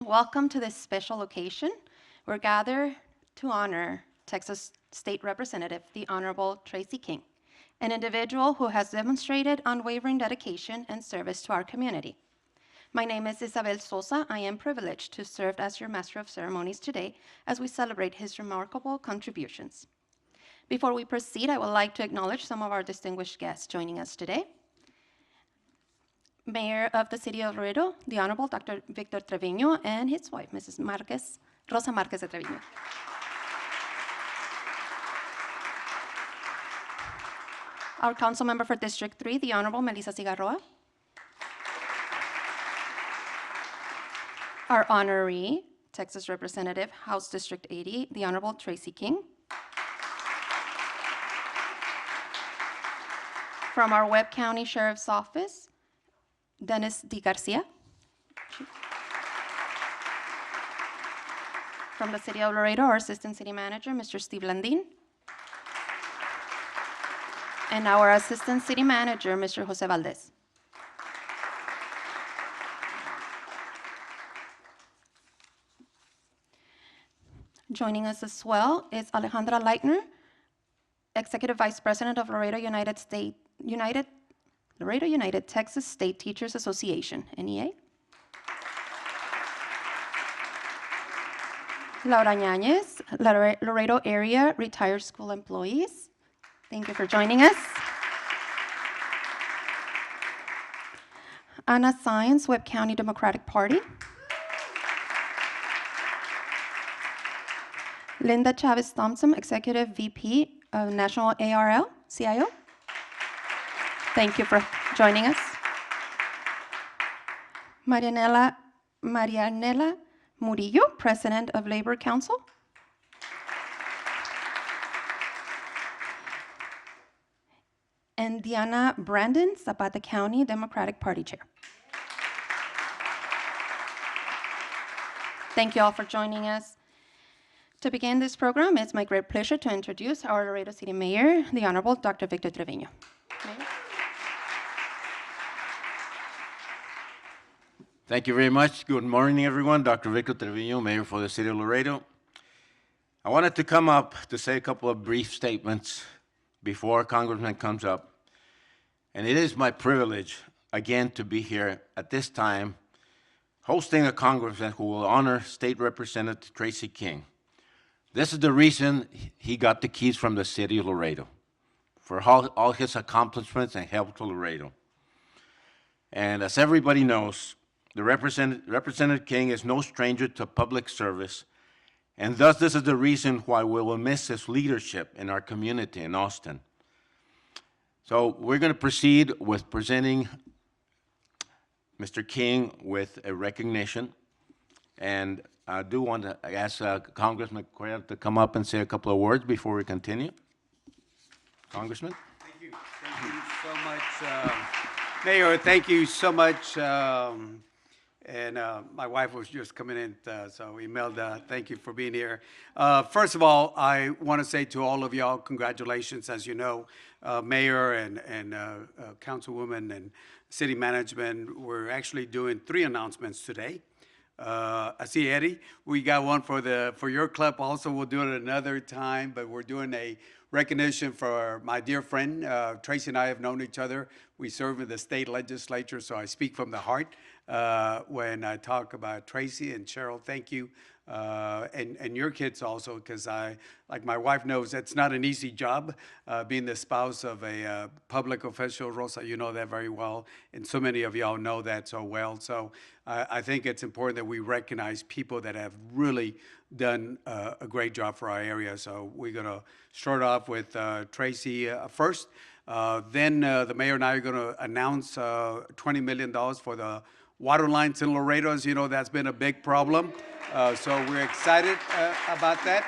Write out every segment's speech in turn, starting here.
welcome to this special occasion. We're gathered to honor Texas State Representative, the Honorable Tracy King, an individual who has demonstrated unwavering dedication and service to our community. My name is Isabel Sosa. I am privileged to serve as your Master of Ceremonies today as we celebrate his remarkable contributions. Before we proceed, I would like to acknowledge some of our distinguished guests joining us today. Mayor of the City of Laredo, the Honorable Dr. Victor Trevino, and his wife, Mrs. Marquez, Rosa Marquez de Trevino. Our council member for District 3, the Honorable Melissa Cigarroa. Our honoree, Texas Representative, House District 80, the Honorable Tracy King. From our Webb County Sheriff's Office, Dennis D. Garcia. From the City of Laredo, our Assistant City Manager, Mr. Steve Landin. And our Assistant City Manager, Mr. Jose Valdez. Joining us as well is Alejandra Leitner, Executive Vice President of Laredo United Texas State Teachers Association, NEA. Laura Ñañez, Laredo Area Retired School Employees. Thank you for joining us. Anna Science, Webb County Democratic Party. Linda Chavez Thompson, Executive VP of National ARL, CIO. Thank you for joining us. Marianela Murillo, President of Labor Council. And Diana Brandon, Zapata County Democratic Party Chair. Thank you all for joining us. To begin this program, it's my great pleasure to introduce our Laredo City Mayor, the Honorable Dr. Victor Trevino. Mayor. Thank you very much. Good morning, everyone. Dr. Victor Trevino, Mayor for the City of Laredo. I wanted to come up to say a couple of brief statements before Congressman comes up. And it is my privilege, again, to be here at this time, hosting a Congressman who will honor State Representative Tracy King. This is the reason he got the keys from the City of Laredo, for all his accomplishments and help to Laredo. And as everybody knows, the Representative King is no stranger to public service, and thus this is the reason why we will miss his leadership in our community in Austin. So we're going to proceed with presenting Mr. King with a recognition, and I do want to ask Congressman Cuellar to come up and say a couple of words before we continue. Congressman? Thank you so much, Mayor. Thank you so much. And my wife was just coming in, so Imelda, thank you for being here. First of all, I want to say to all of y'all, congratulations. As you know, Mayor and Councilwoman and City Management, we're actually doing 3 announcements today. I see Eddie. We got one for your club. Also, we'll do it another time. But we're doing a recognition for my dear friend Tracy and I have known each other. We serve in the state legislature, so I speak from the heart when I talk about Tracy and Cheryl. Thank you, and your kids also, because like my wife knows, it's not an easy job being the spouse of a public official. Rosa, you know that very well, and so many of y'all know that so well. So I think it's important that we recognize people that have really done a great job for our area. So we're gonna start off with Tracy first. Then the mayor and I are gonna announce $20 million for the water lines in Laredo. As you know, that's been a big problem. So we're excited about that.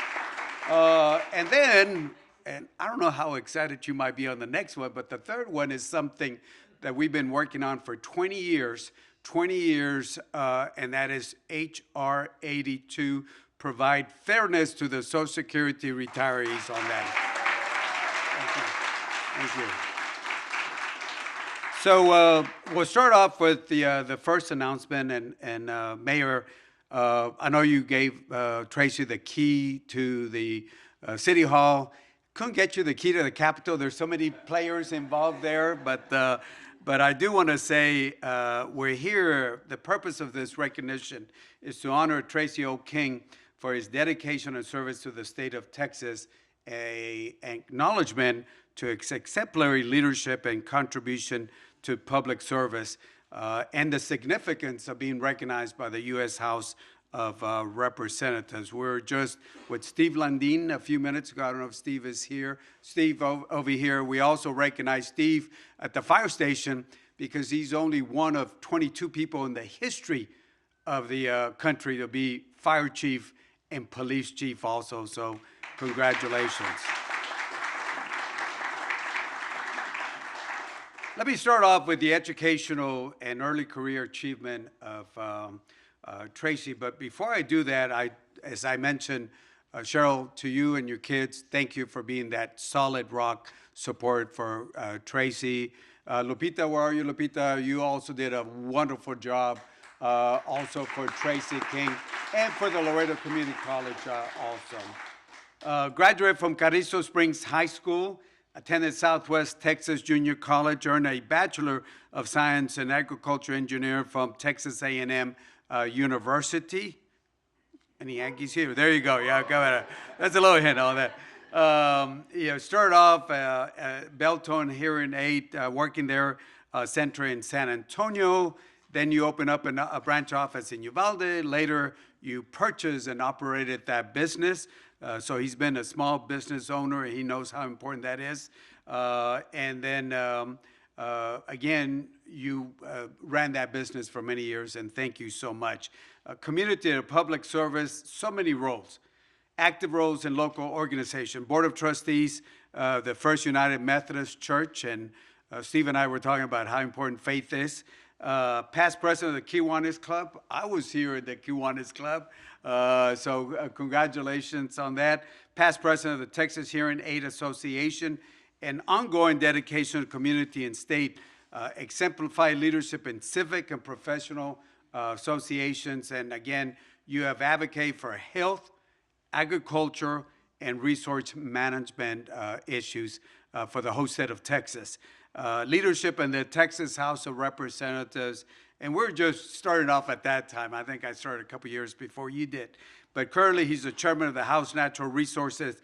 And then, and I don't know how excited you might be on the next one, but the third one is something that we've been working on for 20 years, and that is HR 82, provide fairness to the Social Security retirees on that. Thank you. So we'll start off with the first announcement, and Mayor, I know you gave Tracy the key to the City Hall. Couldn't get you the key to the Capitol. There's so many players involved there, but I do want to say we're here. The purpose of this recognition is to honor Tracy O. King for his dedication and service to the state of Texas, an acknowledgement to his exemplary leadership and contribution to public service, and the significance of being recognized by the U.S. House of Representatives. We're just with Steve Landine a few minutes ago. I don't know if Steve is here. Steve over here. We also recognize Steve at the fire station because he's only one of 22 people in the history of the country to be fire chief and police chief also. So congratulations. Let me start off with the educational and early career achievement of Tracy. But before I do that, as I mentioned, Cheryl, to you and your kids, thank you for being that solid rock support for Tracy. Lupita, where are you, Lupita? You also did a wonderful job also for Tracy King and for the Laredo Community College also. Graduate from Carrizo Springs High School, attended Southwest Texas Junior College, earned a Bachelor of Science in Agriculture Engineer from Texas A&M University. Any Yankees here? There you go. Yeah, go ahead. That's a little hint on that. Started off Beltone Hearing Aid, working there, center in San Antonio. Then you open up a branch office in Uvalde. Later, you purchased and operated that business. So he's been a small business owner. He knows how important that is. And then again, you ran that business for many years, and thank you so much. Community and public service, so many roles. Active roles in local organization, Board of Trustees, the First United Methodist Church, and Steve and I were talking about how important faith is. Past president of the Kiwanis Club. I was here at the Kiwanis Club, so congratulations on that. Past president of the Texas Hearing Aid Association, and ongoing dedication to community and state, exemplified leadership in civic and professional associations. And again, you have advocated for health, agriculture, and resource management issues for the whole state of Texas. Leadership in the Texas House of Representatives, and we're just starting off at that time. I think I started a couple years before you did. But currently, he's the chairman of the House Natural Resources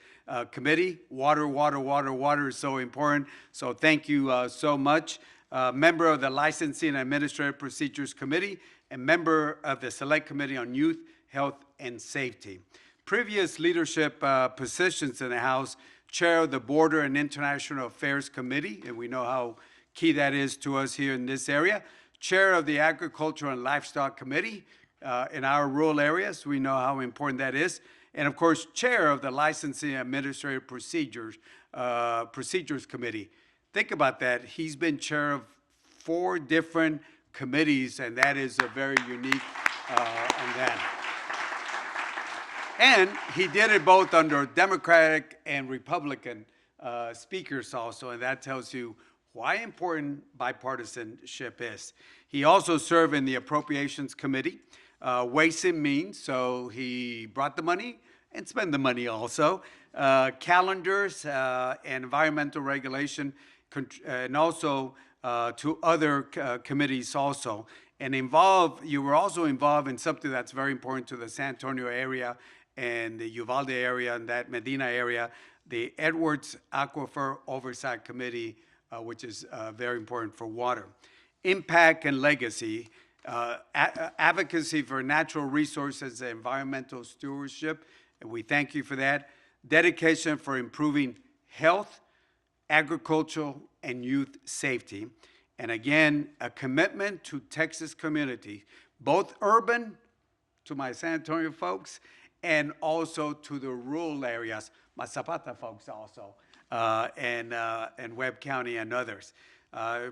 Committee. Water is so important. So thank you so much. Member of the Licensing and Administrative Procedures Committee, and member of the Select Committee on Youth, Health, and Safety. Previous leadership positions in the House: chair of the Border and International Affairs Committee, and we know how key that is to us here in this area. Chair of the Agriculture and Livestock Committee in our rural areas. We know how important that is. And of course, chair of the Licensing and Administrative Procedures Committee. Think about that. He's been chair of 4 different committees, and that is a very unique on that. And he did it both under Democratic and Republican speakers also, and that tells you why important bipartisanship is. He also served in the Appropriations Committee, Ways and Means, so he brought the money and spent the money also, calendars and environmental regulation, and also to other committees also. And you were also involved in something that's very important to the San Antonio area and the Uvalde area and that Medina area, the Edwards Aquifer Oversight Committee, which is very important for water. Impact and legacy, advocacy for natural resources and environmental stewardship, and we thank you for that. Dedication for improving health, agricultural, and youth safety. And again, a commitment to Texas community, both urban, to my San Antonio folks, and also to the rural areas, my Zapata folks also, and Webb County and others.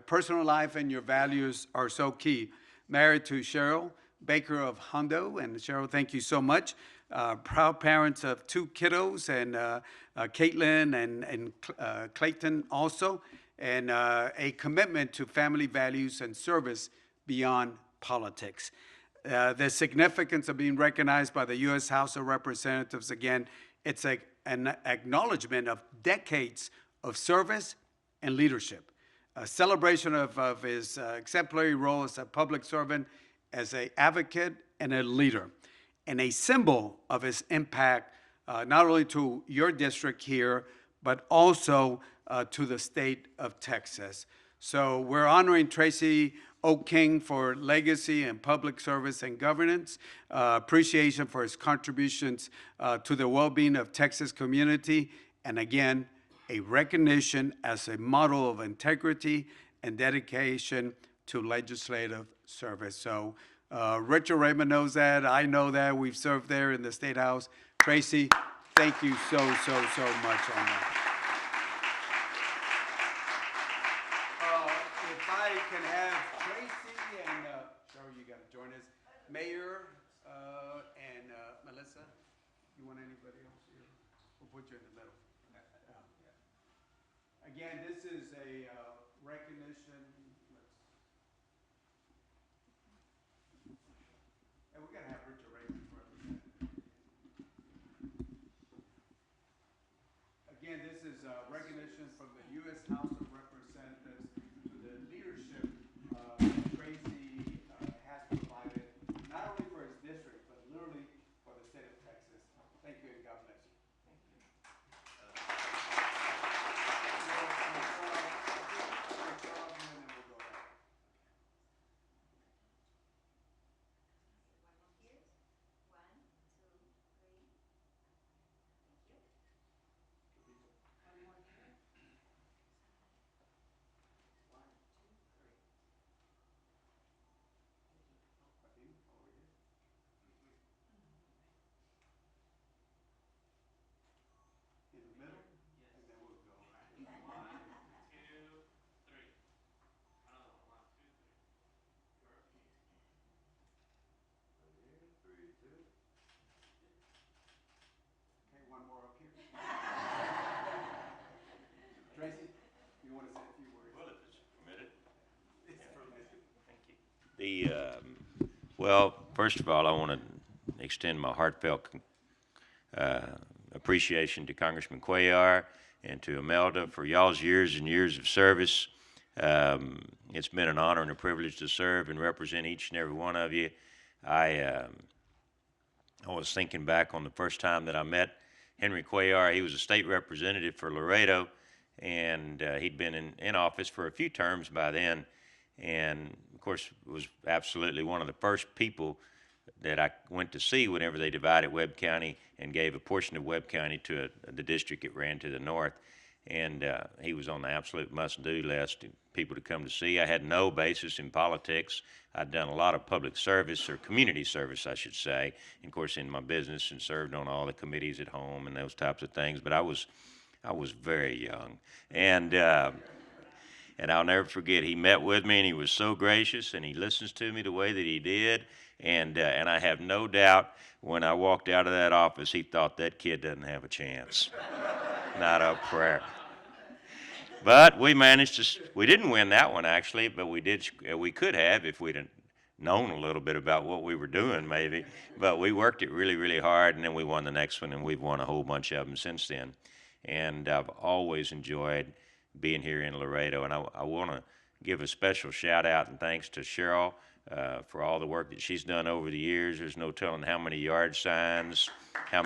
Personal life and your values are so key. Married to Cheryl Baker of Hondo, and Cheryl, thank you so much. Proud parents of 2 kiddos, and Caitlin and Clayton also, and a commitment to family values and service beyond politics. The significance of being recognized by the U.S. House of Representatives, again, it's an acknowledgement of decades of service and leadership, a celebration of his exemplary role as a public servant, as an advocate and a leader, and a symbol of his impact not only to your district here, but also to the state of Texas. So we're honoring Tracy Oak King for legacy and public service and governance, appreciation for his contributions to the well-being of Texas community, and again, a recognition as a model of integrity and dedication to legislative service. So Richard Raymond knows that. I know that. We've served there in the State House. Tracy, thank you so much on that. If I can have Tracy and Cheryl, you got to join us. Mayor and Melissa, you want anybody else here? We'll put you in the middle. Again, this is a recognition. And we got to have Richard Raymond represent. Again, this is recognition from the U.S. House of Representatives to the leadership Tracy has provided, not only for his district, but literally for the state of Texas. Thank you, and God bless you. In the middle, and then we'll go. Okay, one more up here. Tracy, you want to say a few words? Well, if it's permitted. Well, first of all, I want to extend my heartfelt appreciation to Congressman Cuellar and to Imelda for y'all's years and years of service. It's been an honor and a privilege to serve and represent each and every one of you. I was thinking back on the first time that I met Henry Cuellar. He was a state representative for Laredo, and he'd been in office for a few terms by then, and of course was absolutely one of the first people that I went to see whenever they divided Webb County and gave a portion of Webb County to the district it ran to the north. And he was on the absolute must-do list, people to come to see. I had no basis in politics. I'd done a lot of public service, or community service, I should say, and of course in my business, and served on all the committees at home and those types of things. But I was very young, and I'll never forget. He met with me, and he was so gracious, and he listens to me the way that he did. And I have no doubt when I walked out of that office, he thought that kid doesn't have a chance. Not a prayer. But we managed to, we didn't win that one actually, but we could have if we'd known a little bit about what we were doing maybe. But we worked it really, really hard, and then we won the next one, and we've won a whole bunch of them since then. And I've always enjoyed being here in Laredo, and I want to give a special shout out and thanks to Cheryl for all the work that she's done over the years. There's no telling how many yard signs, how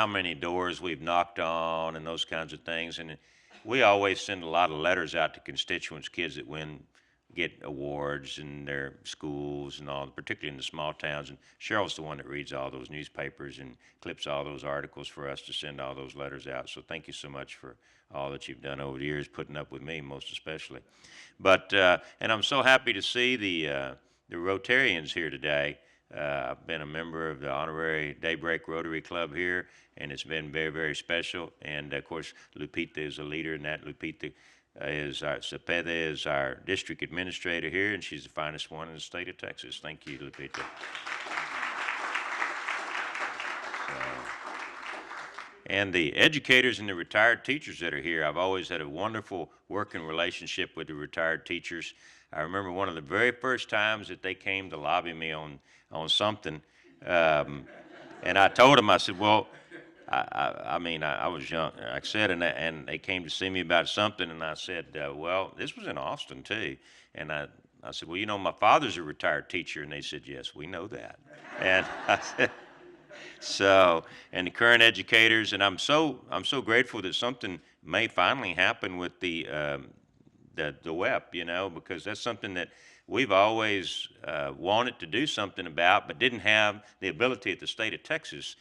many doors we've knocked on and those kinds of things. And we always send a lot of letters out to constituents, kids that get awards in their schools and all, particularly in the small towns. And Cheryl's the one that reads all those newspapers and clips all those articles for us to send all those letters out. So thank you so much for all that you've done over the years, putting up with me most especially. But and I'm so happy to see the Rotarians here today. I've been a member of the honorary Daybreak Rotary Club here, and it's been very, very special. And of course, Lupita is a leader in that. Lupita Cepeda is our district administrator here, and she's the finest one in the state of Texas. Thank you, Lupita. and the educators and the retired teachers that are here. I've always had a wonderful working relationship with the retired teachers. I remember one of the very first times that they came to lobby me on something, and I told them, I said, well, I mean, I was young, like I said, and they came to see me about something, and I said, well, this was in Austin too, and I said, well, you know, my father's a retired teacher, and they said, yes, we know that, and I said, so, and the current educators, and I'm so grateful that something may finally happen with the WEP, you know, because that's something that we've always wanted to do something about, but didn't have the ability at the state of Texas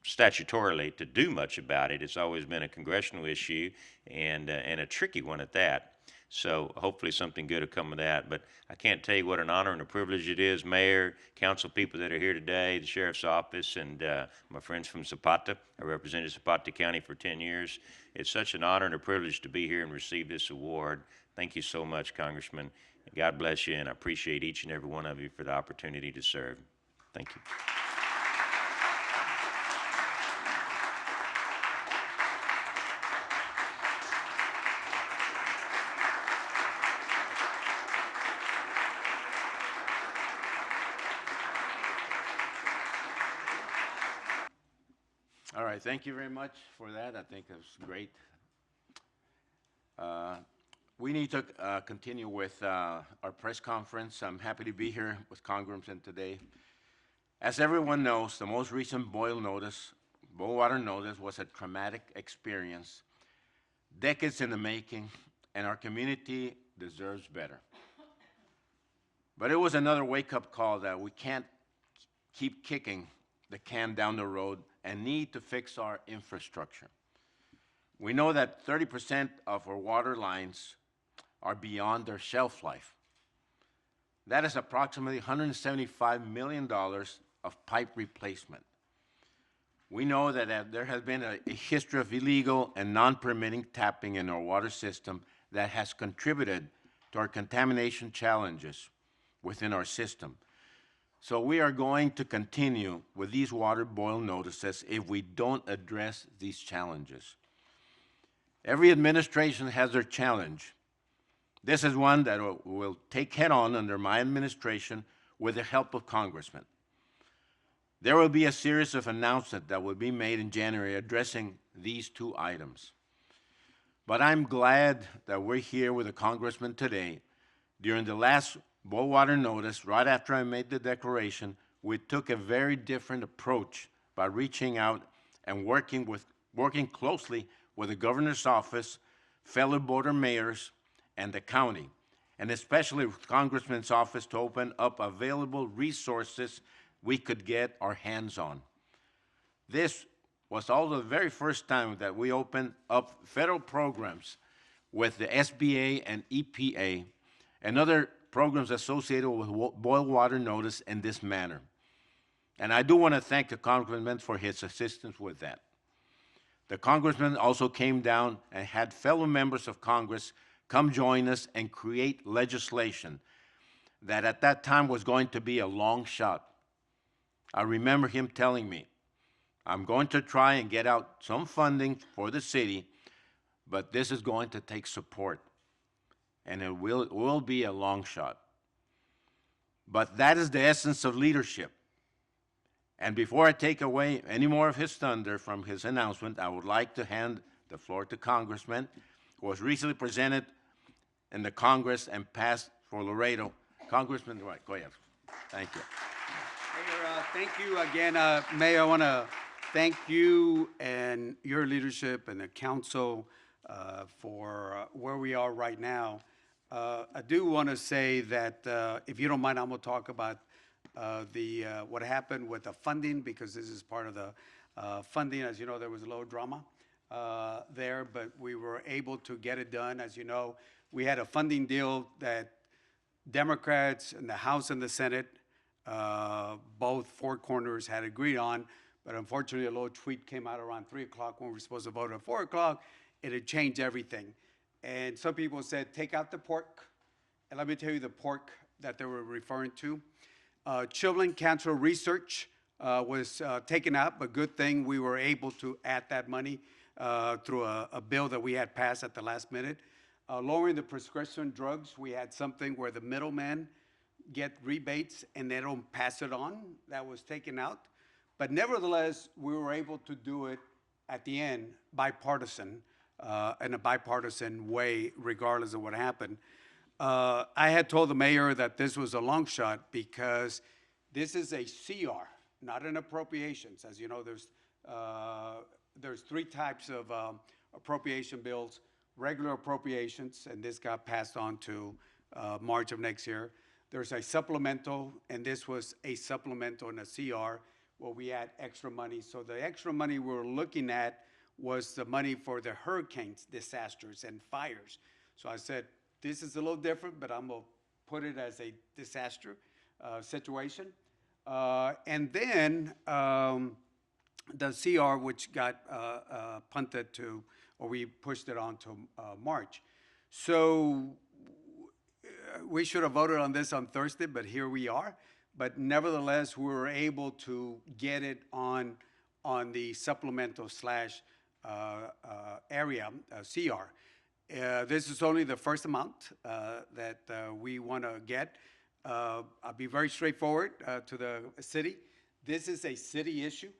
statutorily to do much about it. It's always been a congressional issue and a tricky one at that. So hopefully something good will come of that. But I can't tell you what an honor and a privilege it is, Mayor, council people that are here today, the Sheriff's Office, and my friends from Zapata. I represented Zapata County for 10 years. It's such an honor and a privilege to be here and receive this award. Thank you so much, Congressman. God bless you, and I appreciate each and every one of you for the opportunity to serve. Thank you. All right, thank you very much for that. I think that's great. Uh, We need to continue with our press conference. I'm happy to be here with Congressman today. As everyone knows, the most recent boil water notice was a traumatic experience, decades in the making, and our community deserves better. But it was another wake-up call that we can't keep kicking the can down the road and need to fix our infrastructure. We know that 30% of our water lines are beyond their shelf life. That is approximately $175 million of pipe replacement. We know that there has been a history of illegal and non-permitting tapping in our water system that has contributed to our contamination challenges within our system. So we are going to continue with these water boil notices if we don't address these challenges. Every administration has their challenge. This is one that we'll take head on under my administration with the help of Congressman. There will be a series of announcements that will be made in January addressing these two items. But I'm glad that we're here with the Congressman today. During the last boil water notice, right after I made the declaration, we took a very different approach by reaching out and working closely with the governor's office, fellow board of mayors, and the county, and especially with Congressman's office to open up available resources we could get our hands on. This was also the very first time that we opened up federal programs with the SBA and EPA and other programs associated with boil water notice in this manner. And I do want to thank the Congressman for his assistance with that. The Congressman also came down and had fellow members of Congress come join us and create legislation that at that time was going to be a long shot. I remember him telling me, I'm going to try and get out some funding for the city, but this is going to take support, and it will be a long shot. But that is the essence of leadership. And before I take away any more of his thunder from his announcement, I would like to hand the floor to Congressman, who was recently presented in the Congress and passed for Laredo. Congressman Cuellar. Thank you. Mayor, thank you again. Mayor, I want to thank you and your leadership and the council for where we are right now. I do want to say that, if you don't mind, I'm going to talk about what happened with the funding, because this is part of the funding. As you know, there was a little drama there, but we were able to get it done. As you know, we had a funding deal that Democrats in the House and the Senate, both four corners, had agreed on, but unfortunately a little tweet came out around 3 o'clock when we were supposed to vote at 4 o'clock. It had changed everything. And some people said, take out the pork. And let me tell you the pork that they were referring to. Children Cancer Research was taken out, but good thing we were able to add that money through a bill that we had passed at the last minute. Lowering the prescription drugs, we had something where the middleman get rebates and they don't pass it on. That was taken out. But nevertheless, we were able to do it at the end bipartisan, in a bipartisan way, regardless of what happened. I had told the mayor that this was a long shot because this is a CR, not an appropriations. As you know, there's three types of appropriation bills: regular appropriations, and this got passed on to March of next year. There's a supplemental, and this was a supplemental and a CR where we had extra money. So the extra money we were looking at was the money for the hurricanes, disasters, and fires. So I said, this is a little different, but I'm gonna put it as a disaster situation. And then the CR, which got punted to, or we pushed it on to March. So we should have voted on this on Thursday, but here we are. But nevertheless, we were able to get it on the supplemental slash area, CR. This is only the first amount that we want to get. I'll be very straightforward to the city. This is a city issue,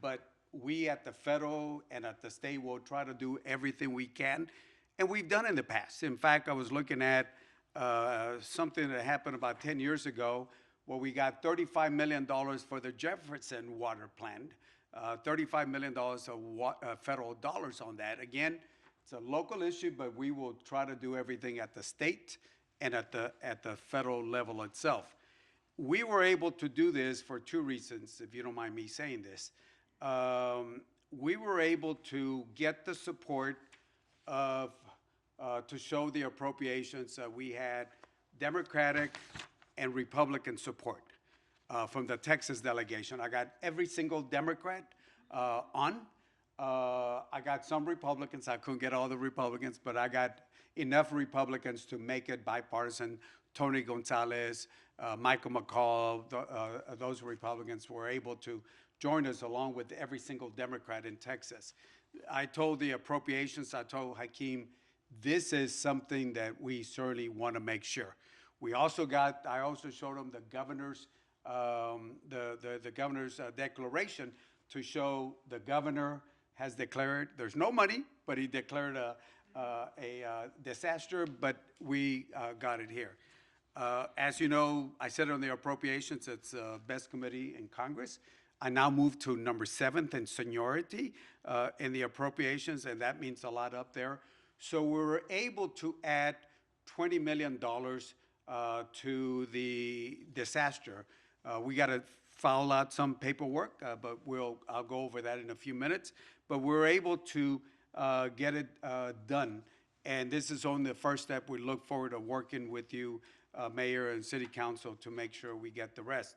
but we at the federal and at the state will try to do everything we can, and we've done in the past. In fact, I was looking at something that happened about 10 years ago where we got $35 million for the Jefferson water plant, $35 million of federal dollars on that. Again, it's a local issue, but we will try to do everything at the state and at the federal level itself. We were able to do this for two reasons, if you don't mind me saying this. We were able to get the support of, to show the appropriations. We had Democratic and Republican support from the Texas delegation. I got every single Democrat on. I got some Republicans. I couldn't get all the Republicans, but I got enough Republicans to make it bipartisan. Tony Gonzalez, Michael McCall, those Republicans were able to join us along with every single Democrat in Texas. I told the appropriations, I told Hakeem, this is something that we certainly want to make sure. We also got, I also showed them the governor's, the governor's declaration to show the governor has declared, there's no money, but he declared a disaster, but we got it here. As you know, I said on the appropriations, it's the best committee in Congress. I now moved to number 7th in seniority in the appropriations, and that means a lot up there. So we were able to add $20 million to the disaster. We got to file out some paperwork, but I'll go over that in a few minutes. But we're able to get it done. And this is only the first step. We look forward to working with you, Mayor and City Council, to make sure we get the rest.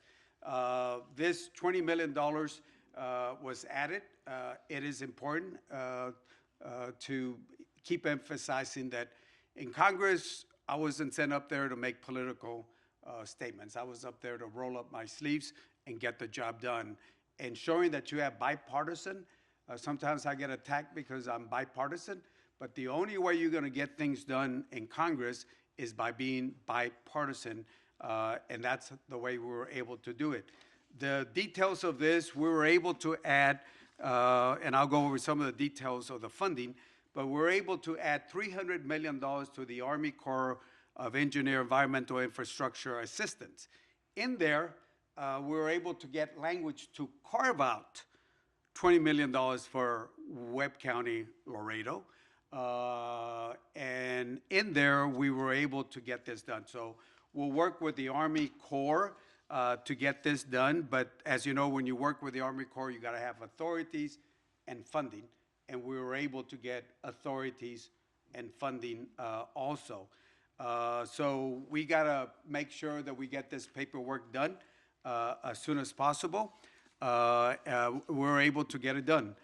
This $20 million was added. It is important to keep emphasizing that in Congress, I wasn't sent up there to make political statements. I was up there to roll up my sleeves and get the job done. And showing that you have bipartisan, sometimes I get attacked because I'm bipartisan, but the only way you're going to get things done in Congress is by being bipartisan, and that's the way we were able to do it. The details of this, we were able to add, and I'll go over some of the details of the funding, but we're able to add $300 million to the Army Corps of Engineer Environmental Infrastructure Assistance. In there, we were able to get language to carve out $20 million for Webb County, Laredo. And in there, we were able to get this done. So we'll work with the Army Corps to get this done. But as you know, when you work with the Army Corps, you got to have authorities and funding. And we were able to get authorities and funding also. So we got to make sure that we get this paperwork done as soon as possible. We're able to get it done.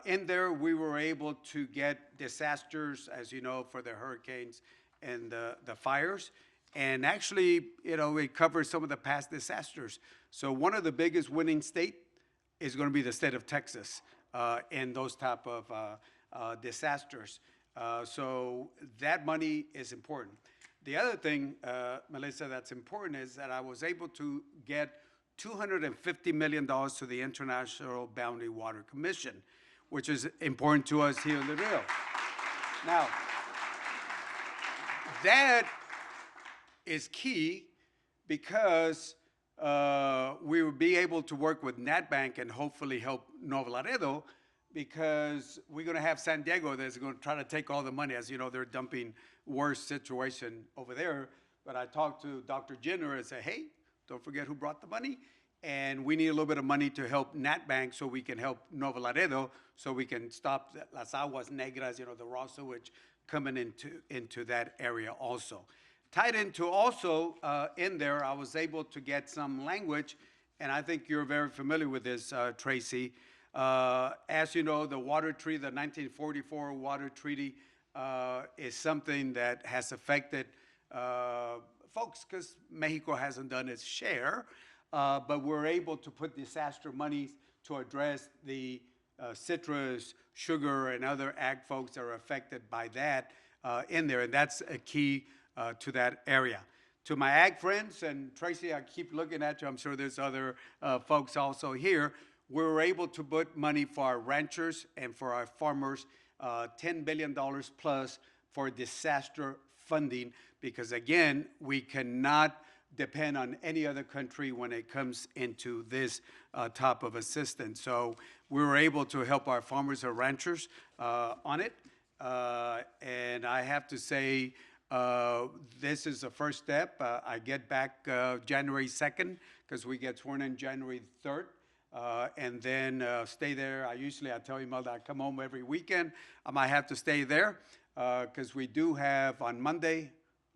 In there, we were able to get disasters, as you know, for the hurricanes and the fires. And actually, it covers some of the past disasters. So one of the biggest winning state is going to be the state of Texas in those type of disasters. So that money is important. The other thing, Melissa, that's important is that I was able to get $250 million to the International Boundary Water Commission, which is important to us here in the Rio. Now, that is key because we will be able to work with NatBank and hopefully help Nuevo Laredo, because we're going to have San Diego that's going to try to take all the money. As you know, they're dumping worse situation over there. But I talked to Dr. Jenner and said, hey, don't forget who brought the money. And we need a little bit of money to help NatBank so we can help Nuevo Laredo, so we can stop las aguas negras, the raw sewage coming into that area also. Tied into also in there, I was able to get some language, and I think you're very familiar with this, Tracy. As you know, the water treaty, the 1944 water treaty, is something that has affected folks because Mexico hasn't done its share, but we're able to put disaster monies to address the citrus, sugar, and other ag folks that are affected by that in there, and that's a key to that area. To my ag friends, and Tracy, I keep looking at you, I'm sure there's other folks also here, we were able to put money for our ranchers and for our farmers, $10 billion plus for disaster funding, because again, we cannot depend on any other country when it comes into this type of assistance. So we were able to help our farmers and ranchers on it. And I have to say, this is the first step. I get back January 2nd, because we get sworn in January 3rd. And then stay there. I tell Imelda I come home every weekend. I might have to stay there because we do have on Monday,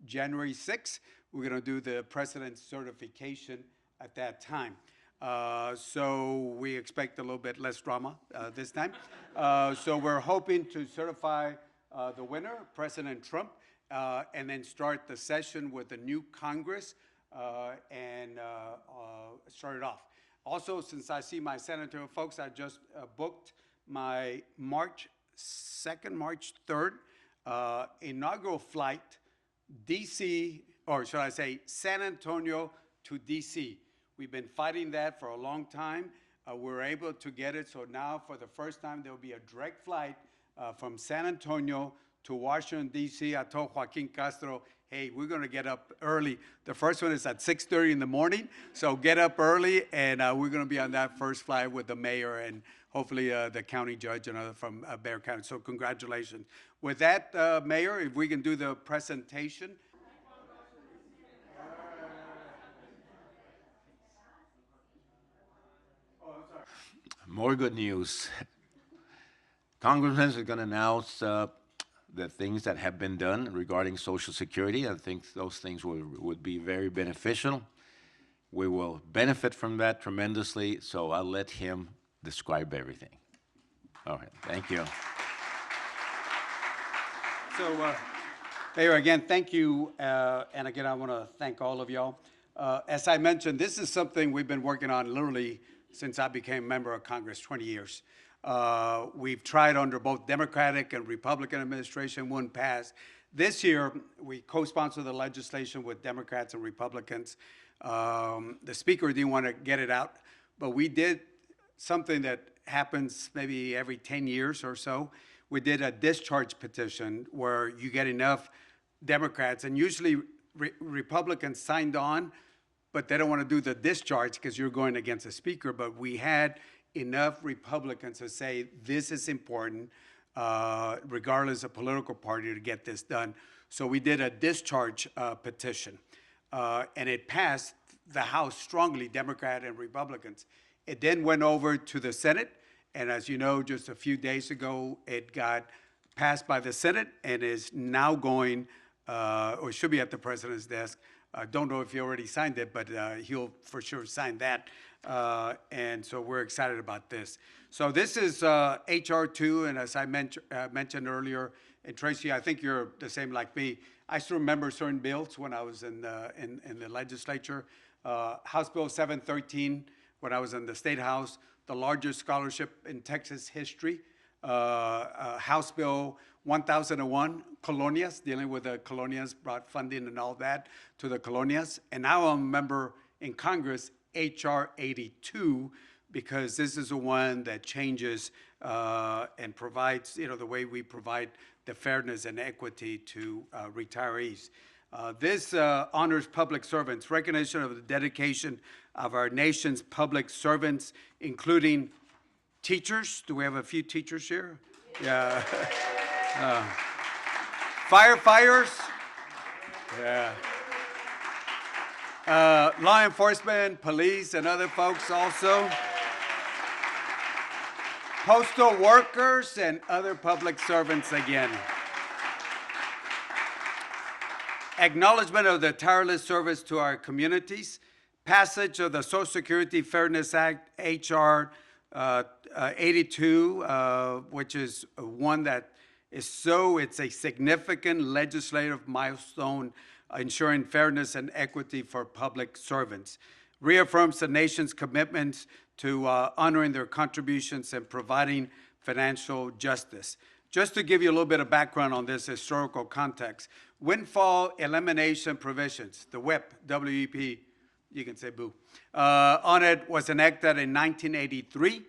January 6th, we're going to do the president's certification at that time. So we expect a little bit less drama this time. So we're hoping to certify the winner, President Trump, and then start the session with the new Congress and start it off. Also, since I see my senator folks, I just booked my March 2nd, March 3rd inaugural flight, DC, or should I say San Antonio to DC. We've been fighting that for a long time. We're able to get it, so now for the first time there will be a direct flight from San Antonio to Washington, D.C. I told Joaquin Castro, hey, we're going to get up early. The first one is at 6:30 in the morning, so get up early, and we're going to be on that first flight with the mayor and hopefully the county judge and other from Bexar County. So congratulations. With that, Mayor, if we can do the presentation. More good news. Congressman is going to announce the things that have been done regarding Social Security. I think those things would be very beneficial. We will benefit from that tremendously, so I'll let him describe everything. All right, thank you. So, Mayor, again, thank you. And again, I want to thank all of y'all. As I mentioned, this is something we've been working on literally since I became a member of Congress 20 years. We've tried under both Democratic and Republican administration, wouldn't pass. This year, we co-sponsored the legislation with Democrats and Republicans. The Speaker didn't want to get it out, but we did something that happens maybe every 10 years or so. We did a discharge petition where you get enough Democrats, and usually Republicans signed on, but they don't want to do the discharge because you're going against the Speaker. But we had enough Republicans to say this is important, regardless of political party, to get this done. So we did a discharge petition, and it passed the House strongly, Democrat and Republicans. It then went over to the Senate, and as you know, just a few days ago, it got passed by the Senate and is now going, or should be at the president's desk. I don't know if he already signed it, but he'll for sure sign that. And so we're excited about this. So this is HR 2, and as I mentioned earlier, and Tracy, I think you're the same like me. I still remember certain bills when I was in the legislature. House Bill 713, when I was in the State House, the largest scholarship in Texas history. House Bill 1001, colonias, dealing with the colonias, brought funding and all that to the colonias. And now I'm a member in Congress, HR 82, because this is the one that changes and provides, the way we provide the fairness and equity to retirees. This honors public servants, recognition of the dedication of our nation's public servants, including teachers. Do we have a few teachers here? Yeah. Firefighters. Yeah. Law enforcement, police, and other folks also. Postal workers and other public servants again. Acknowledgement of the tireless service to our communities. Passage of the Social Security Fairness Act, H.R. 82, which is one that it's a significant legislative milestone ensuring fairness and equity for public servants. Reaffirms the nation's commitments to honoring their contributions and providing financial justice. Just to give you a little bit of background on this historical context, windfall elimination provisions, the WIP, W-E-P, you can say boo, on it was enacted in 1983.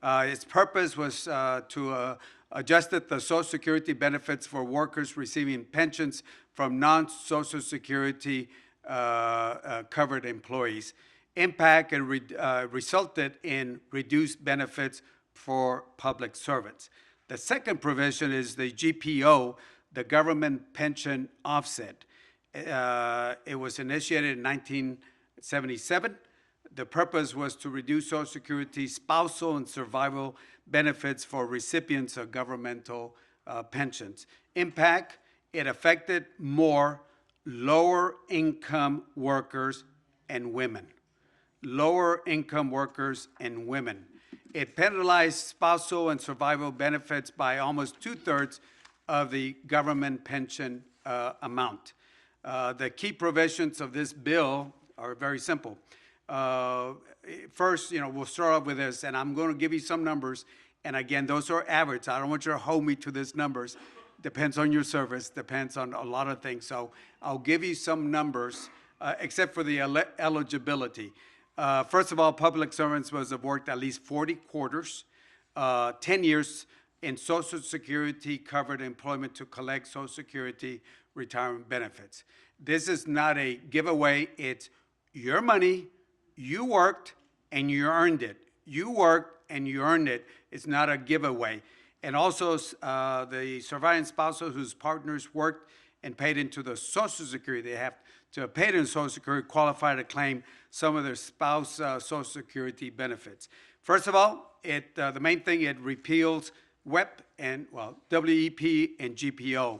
Its purpose was to adjust the Social Security benefits for workers receiving pensions from non-Social Security covered employees. Impact and resulted in reduced benefits for public servants. The second provision is the GPO, the Government Pension Offset. It was initiated in 1977. The purpose was to reduce Social Security spousal and survival benefits for recipients of governmental pensions. Impact, it affected more lower income workers and women. Lower income workers and women. It penalized spousal and survival benefits by almost 2/3 of the government pension amount. The key provisions of this bill are very simple. First, we'll start off with this, and I'm going to give you some numbers. And again, those are average. I don't want you to hold me to these numbers. Depends on your service, depends on a lot of things. So I'll give you some numbers, except for the eligibility. First of all, public servants must have worked at least 40 quarters, 10 years in Social Security covered employment to collect Social Security retirement benefits. This is not a giveaway. It's your money. You worked and you earned it. You worked and you earned it. It's not a giveaway. And also the surviving spouses whose partners worked and paid into the Social Security, they have to have paid into Social Security, qualify to claim some of their spouse Social Security benefits. First of all, the main thing, it repeals WEP and, WEP and GPO.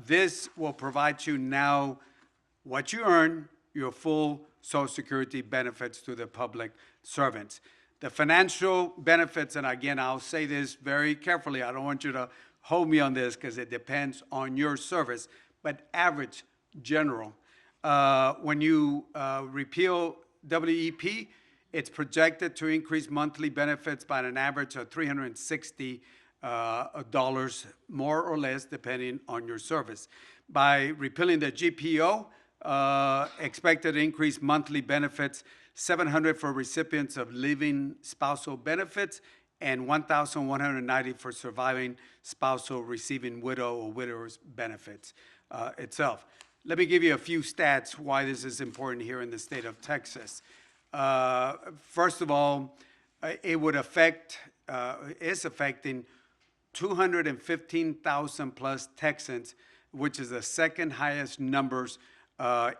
This will provide you now what you earn, your full Social Security benefits to the public servants. The financial benefits, and again, I'll say this very carefully. I don't want you to hold me on this because it depends on your service, but average, general. When you repeal WEP, it's projected to increase monthly benefits by an average of $360 more or less, depending on your service. By repealing the GPO, expected to increase monthly benefits, $700 for recipients of living spousal benefits, and $1,190 for surviving spousal receiving widow or widower's benefits itself. Let me give you a few stats why this is important here in the state of Texas. First of all, it would is affecting 215,000 plus Texans, which is the second highest numbers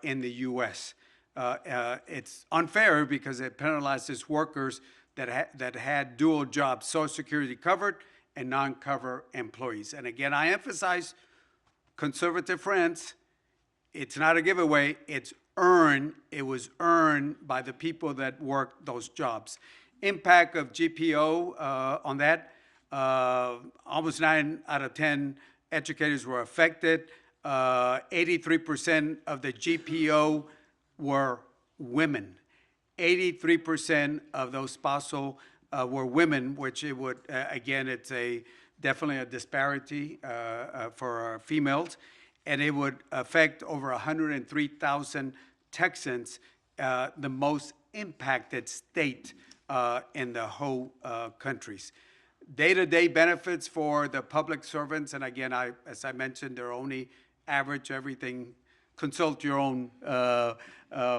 in the U.S. It's unfair because it penalizes workers that had dual jobs, Social Security covered and non-cover employees. And again, I emphasize, conservative friends, it's not a giveaway, it's earned. It was earned by the people that worked those jobs. Impact of GPO on that, almost 9 out of 10 educators were affected. 83% of the GPO were women. 83% of those spousal were women, which it would, again, it's definitely a disparity for females, and it would affect over 103,000 Texans, the most impacted state in the whole countries. Day-to-day benefits for the public servants, and again, as I mentioned, they're only average, everything, consult your own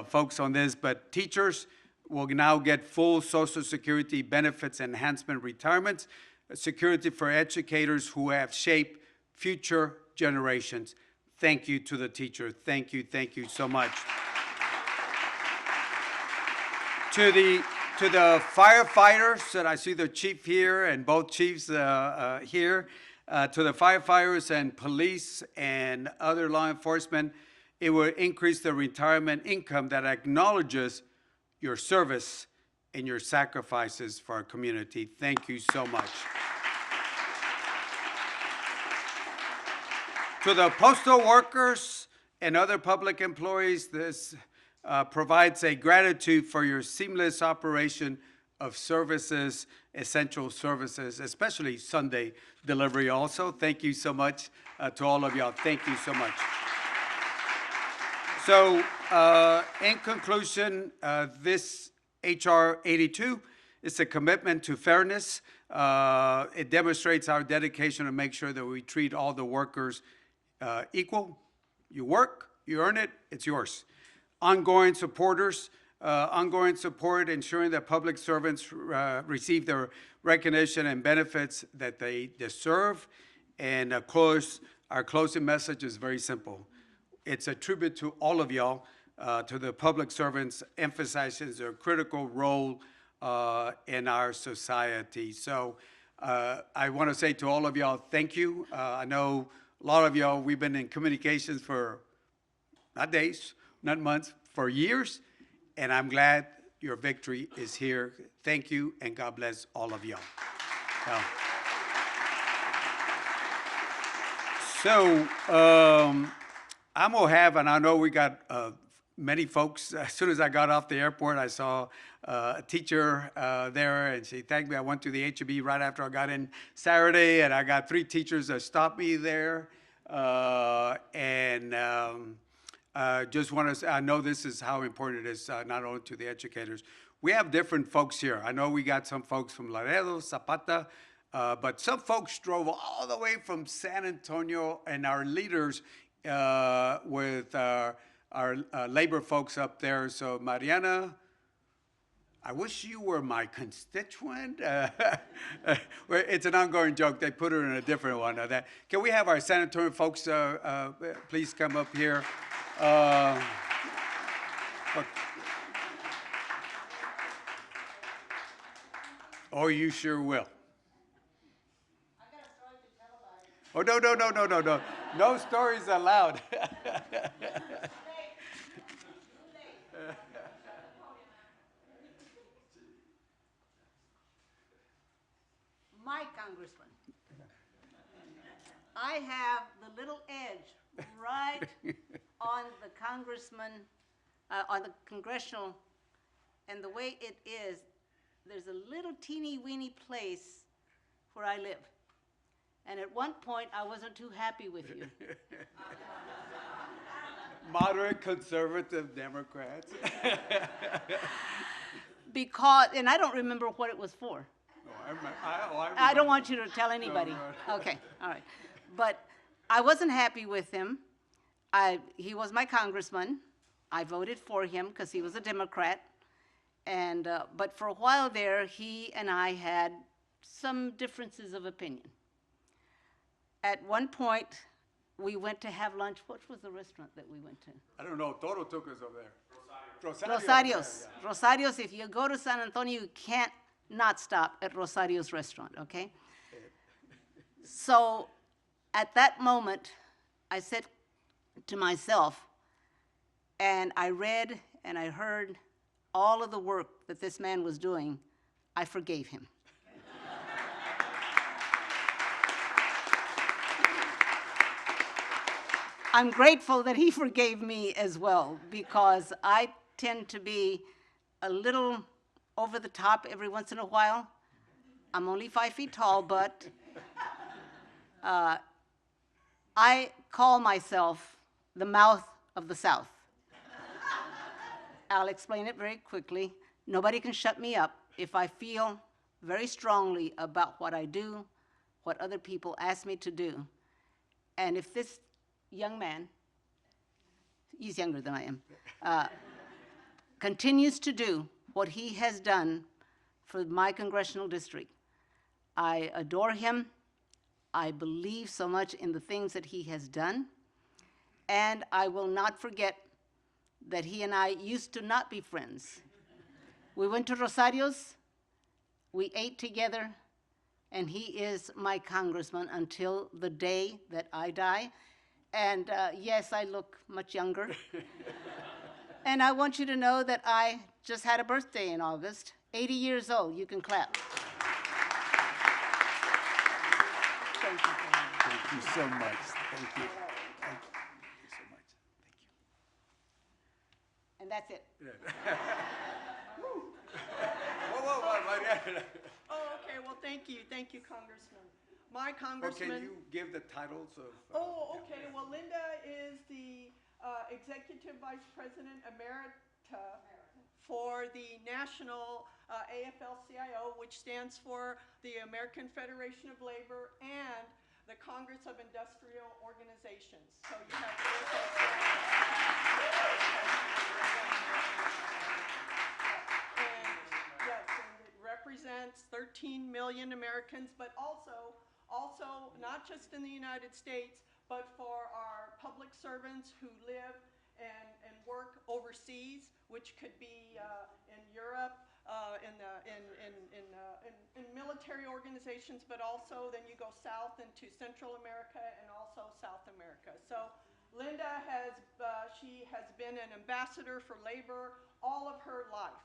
folks on this, but teachers will now get full Social Security benefits, enhancement retirements, security for educators who have shaped future generations. Thank you to the teacher. Thank you so much. To the firefighters, and I see the chief here and both chiefs here, to the firefighters and police and other law enforcement, it will increase the retirement income that acknowledges your service and your sacrifices for our community. Thank you so much. To the postal workers and other public employees, this provides a gratitude for your seamless operation of services, essential services, especially Sunday delivery also. Thank you so much to all of y'all. Thank you so much. So in conclusion, this HR 82 is a commitment to fairness. It demonstrates our dedication to make sure that we treat all the workers equal. You work, you earn it, it's yours. Ongoing supporters, ongoing support, ensuring that public servants receive the recognition and benefits that they deserve. And of course, our closing message is very simple. It's a tribute to all of y'all, to the public servants, emphasizes their critical role in our society. So I want to say to all of y'all, thank you. I know a lot of y'all, we've been in communications for not days, not months, for years, and I'm glad your victory is here. Thank you, and God bless all of y'all. I'm gonna have, and I know we got many folks. As soon as I got off the airport, I saw a teacher there, and she thanked me. I went to the HEB right after I got in Saturday, and I got 3 teachers that stopped me there. Just want to say, I know this is how important it is, not only to the educators. We have different folks here. I know we got some folks from Laredo, Zapata, but some folks drove all the way from San Antonio, and our leaders with our labor folks up there. So Mariana, I wish you were my constituent. It's an ongoing joke. They put her in a different one. Can we have our San Antonio folks please come up here? Oh, you sure will. Oh, no. No stories allowed. My congressman. I have the little edge right on the congressman, on the congressional, and the way it is, there's a little teeny weeny place where I live. And at one point, I wasn't too happy with you. Moderate conservative Democrats. Because, and I don't remember what it was for. I don't want you to tell anybody. No. Okay, all right. But I wasn't happy with him. He was my congressman. I voted for him because he was a Democrat. And, but for a while there, he and I had some differences of opinion. At one point, we went to have lunch. What was the restaurant that we went to? I don't know. Toro took us over there. Rosario's. Yeah. Rosario's, if you go to San Antonio, you can't not stop at Rosario's restaurant, okay? So at that moment, I said to myself, and I read and I heard all of the work that this man was doing, I forgave him. I'm grateful that he forgave me as well, because I tend to be a little over the top every once in a while. I'm only 5 feet tall, but I call myself the mouth of the South. I'll explain it very quickly. Nobody can shut me up if I feel very strongly about what I do, what other people ask me to do. And if this young man, he's younger than I am, continues to do what he has done for my congressional district, I adore him. I believe so much in the things that he has done. And I will not forget that he and I used to not be friends. We went to Rosario's, we ate together, and he is my congressman until the day that I die. And yes, I look much younger. And I want you to know that I just had a birthday in August, 80 years old. You can clap. Thank you. Thank you so much. Thank you. Thank you so much. And that's it. Whoa, Mariana. Oh, okay, well, thank you, Congressman. My Well, congressman. can you give the titles of? Oh, okay, well, Linda is the Executive Vice President Emerita for the National AFL-CIO, which stands for the American Federation of Labor and the Congress of Industrial Organizations. So you have yes, and it represents 13 million Americans, but also not just in the United States, but for our public servants who live and work overseas, which could be in Europe, in military organizations, but also then you go south into Central America and also South America. So Linda she has been an ambassador for labor all of her life.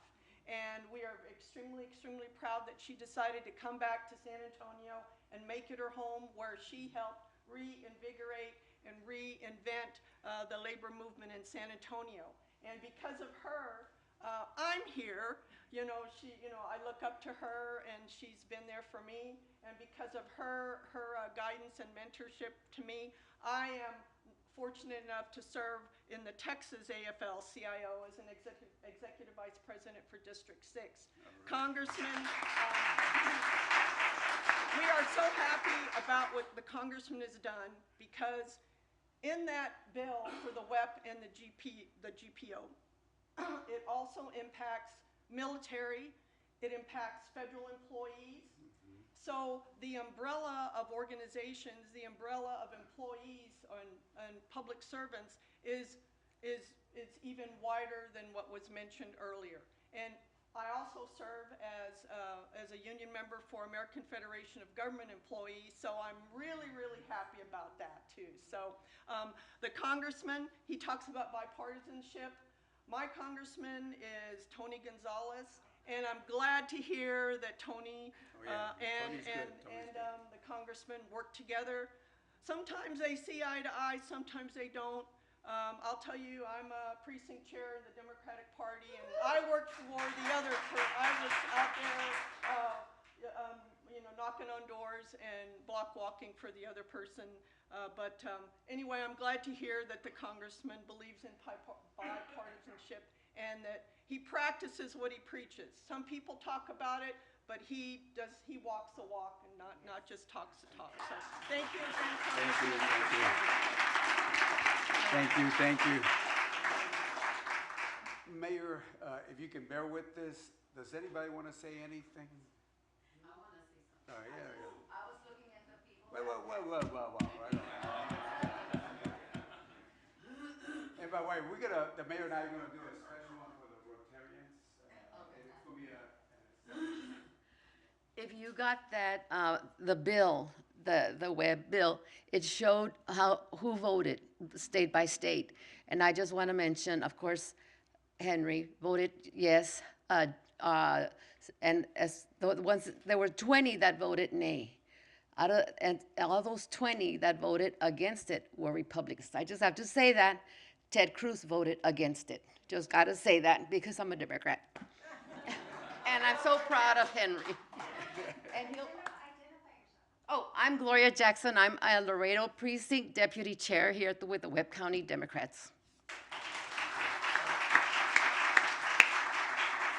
And we are extremely, extremely proud that she decided to come back to San Antonio and make it her home, where she helped reinvigorate and reinvent the labor movement in San Antonio. And because of her, I'm here. I look up to her, and she's been there for me. And because of her guidance and mentorship to me, I am fortunate enough to serve in the Texas AFL-CIO as an executive vice president for District 6. Right. Congressman, we are so happy about what the congressman has done, because in that bill for the WEP and the GPO, it also impacts military, it impacts federal employees. So the umbrella of organizations, the umbrella of employees and public servants is even wider than what was mentioned earlier. And I also serve as a union member for American Federation of Government Employees, so I'm really, really happy about that too. So the congressman, he talks about bipartisanship. My congressman is Tony Gonzalez, and I'm glad to hear that Tony and the congressman work together. Sometimes they see eye to eye, sometimes they don't. I'll tell you, I'm a precinct chair in the Democratic Party, and I worked for the other. I was out there, knocking on doors and block walking for the other person. But anyway, I'm glad to hear that the congressman believes in bipartisanship and that he practices what he preaches. Some people talk about it, but he walks the walk and not just talks the talk. So thank you again, Congressman. Thank you. Mayor, if you can bear with this, does anybody want to say anything? I want to say something. Yeah. I was looking at the people. Whoa. Right on. And by the way, the mayor and I are gonna do a special one for the Rotarians. It's gonna be If you got that, the bill, the web bill, it showed who voted state by state. And I just want to mention, of course, Henry voted yes, and as the ones, there were 20 that voted nay. And all those 20 that voted against it were Republicans. I just have to say that. Ted Cruz voted against it. Just got to say that because I'm a Democrat. And I'm so proud of Henry. And he'll. Oh, I'm Gloria Jackson. I'm a Laredo Precinct Deputy Chair here with the Webb County Democrats.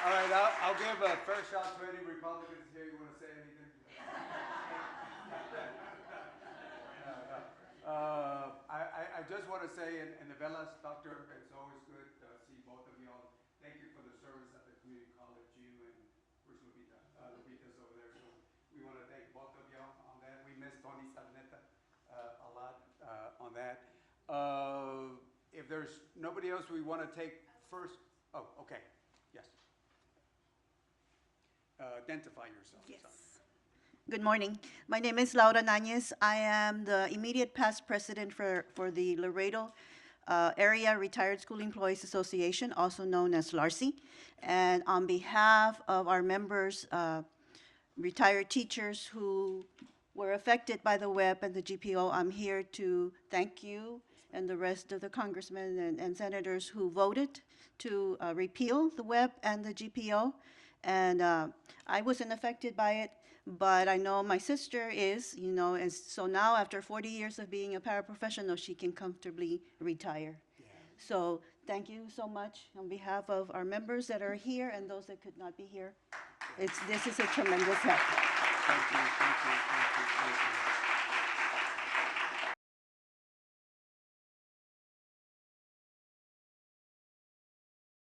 All right, I'll give a fair shot to any Republicans here. You want to say anything? I just want to say, in the Velas, Doctor, it's always good to see both of you all. Thank you for the service at the community college, you and where's Lupita? Lupita's over there. So we want to thank both of y'all on that. We miss Tony Sarneta a lot on that. If there's nobody else we want to take first, oh, okay, yes. Identify yourself. Yes. Sorry. Good morning. My name is Laura Nañez. I am the immediate past president for the Laredo Area Retired School Employees Association, also known as LARSI. And on behalf of our members, retired teachers who were affected by the WEP and the GPO, I'm here to thank you and the rest of the congressmen and senators who voted to repeal the WEP and the GPO. And I wasn't affected by it, but I know my sister is, and so now after 40 years of being a paraprofessional, she can comfortably retire. Yeah. So thank you so much on behalf of our members that are here and those that could not be here. This is a tremendous help. Thank you, thank you.